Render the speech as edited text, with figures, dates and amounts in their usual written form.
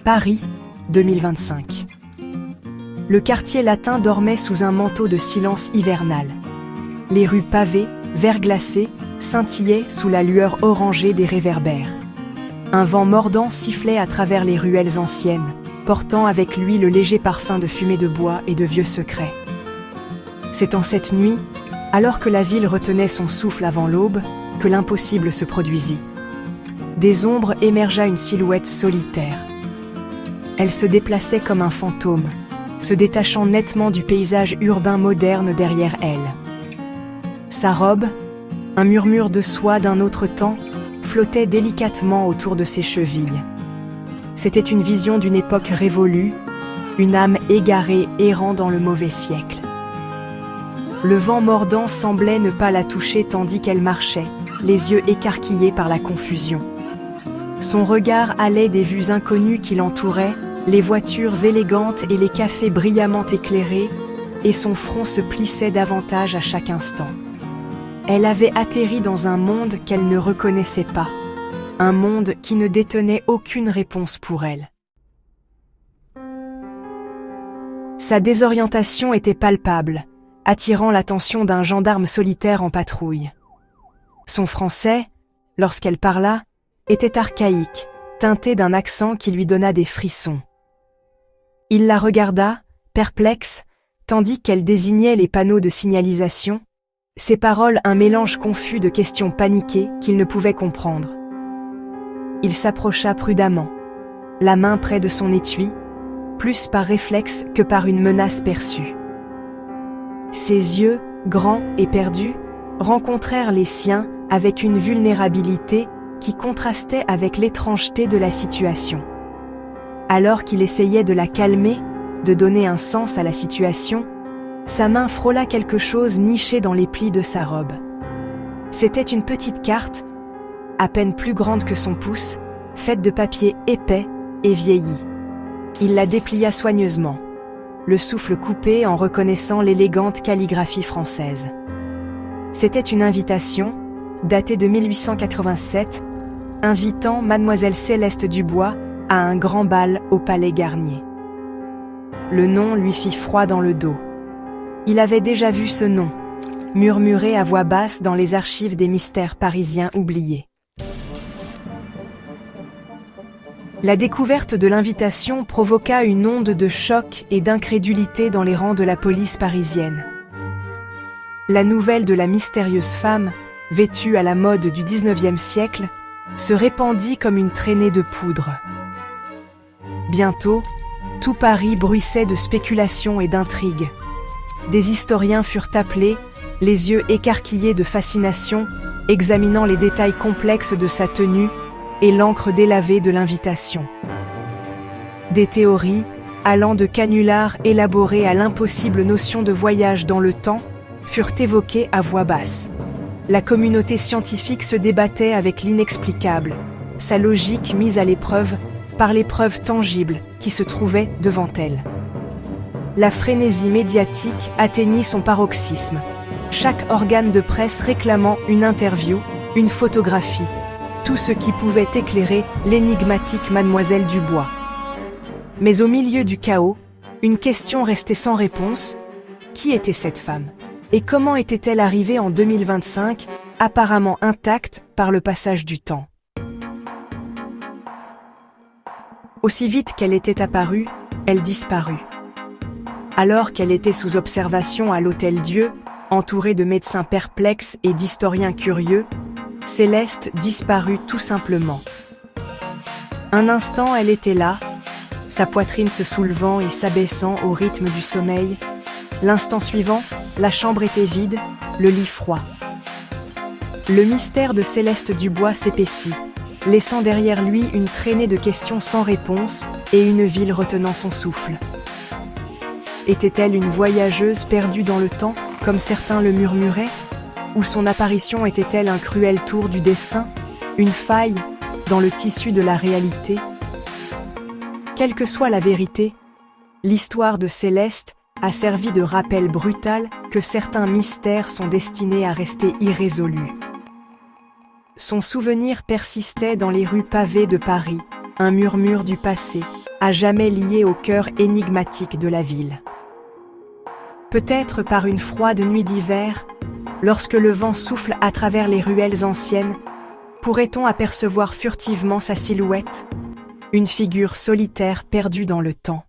Paris, 2025. Le quartier latin dormait sous un manteau de silence hivernal. Les rues pavées, verglacées, scintillaient sous la lueur orangée des réverbères. Un vent mordant sifflait à travers les ruelles anciennes, portant avec lui le léger parfum de fumée de bois et de vieux secrets. C'est en cette nuit, alors que la ville retenait son souffle avant l'aube, que l'impossible se produisit. Des ombres émergea une silhouette solitaire. Elle se déplaçait comme un fantôme, se détachant nettement du paysage urbain moderne derrière elle. Sa robe, un murmure de soie d'un autre temps, flottait délicatement autour de ses chevilles. C'était une vision d'une époque révolue, une âme égarée errant dans le mauvais siècle. Le vent mordant semblait ne pas la toucher tandis qu'elle marchait, les yeux écarquillés par la confusion. Son regard allait des vues inconnues qui l'entouraient, les voitures élégantes et les cafés brillamment éclairés, et son front se plissait davantage à chaque instant. Elle avait atterri dans un monde qu'elle ne reconnaissait pas, un monde qui ne détenait aucune réponse pour elle. Sa désorientation était palpable, attirant l'attention d'un gendarme solitaire en patrouille. Son français, lorsqu'elle parla, était archaïque, teinté d'un accent qui lui donna des frissons. Il la regarda, perplexe, tandis qu'elle désignait les panneaux de signalisation, ses paroles un mélange confus de questions paniquées qu'il ne pouvait comprendre. Il s'approcha prudemment, la main près de son étui, plus par réflexe que par une menace perçue. Ses yeux, grands et perdus, rencontrèrent les siens avec une vulnérabilité qui contrastait avec l'étrangeté de la situation. Alors qu'il essayait de la calmer, de donner un sens à la situation, sa main frôla quelque chose niché dans les plis de sa robe. C'était une petite carte, à peine plus grande que son pouce, faite de papier épais et vieilli. Il la déplia soigneusement, le souffle coupé en reconnaissant l'élégante calligraphie française. C'était une invitation, datée de 1887, invitant Mademoiselle Céleste Dubois à un grand bal au Palais Garnier. Le nom lui fit froid dans le dos. Il avait déjà vu ce nom, murmuré à voix basse dans les archives des mystères parisiens oubliés. La découverte de l'invitation provoqua une onde de choc et d'incrédulité dans les rangs de la police parisienne. La nouvelle de la mystérieuse femme, vêtue à la mode du XIXe siècle, se répandit comme une traînée de poudre. Bientôt, tout Paris bruissait de spéculations et d'intrigues. Des historiens furent appelés, les yeux écarquillés de fascination, examinant les détails complexes de sa tenue et l'encre délavée de l'invitation. Des théories, allant de canulars élaborés à l'impossible notion de voyage dans le temps, furent évoquées à voix basse. La communauté scientifique se débattait avec l'inexplicable, sa logique mise à l'épreuve par les preuves tangibles qui se trouvaient devant elle. La frénésie médiatique atteignit son paroxysme, chaque organe de presse réclamant une interview, une photographie, tout ce qui pouvait éclairer l'énigmatique Mademoiselle Dubois. Mais au milieu du chaos, une question restait sans réponse. Qui était cette femme ? Et comment était-elle arrivée en 2025, apparemment intacte par le passage du temps ? Aussi vite qu'elle était apparue, elle disparut. Alors qu'elle était sous observation à l'Hôtel-Dieu, entourée de médecins perplexes et d'historiens curieux, Céleste disparut tout simplement. Un instant, elle était là, sa poitrine se soulevant et s'abaissant au rythme du sommeil. L'instant suivant, la chambre était vide, le lit froid. Le mystère de Céleste Dubois s'épaissit, laissant derrière lui une traînée de questions sans réponse et une ville retenant son souffle. Était-elle une voyageuse perdue dans le temps, comme certains le murmuraient ? Ou son apparition était-elle un cruel tour du destin, une faille dans le tissu de la réalité ? Quelle que soit la vérité, l'histoire de Céleste a servi de rappel brutal que certains mystères sont destinés à rester irrésolus. Son souvenir persistait dans les rues pavées de Paris, un murmure du passé, à jamais lié au cœur énigmatique de la ville. Peut-être par une froide nuit d'hiver, lorsque le vent souffle à travers les ruelles anciennes, pourrait-on apercevoir furtivement sa silhouette, une figure solitaire perdue dans le temps.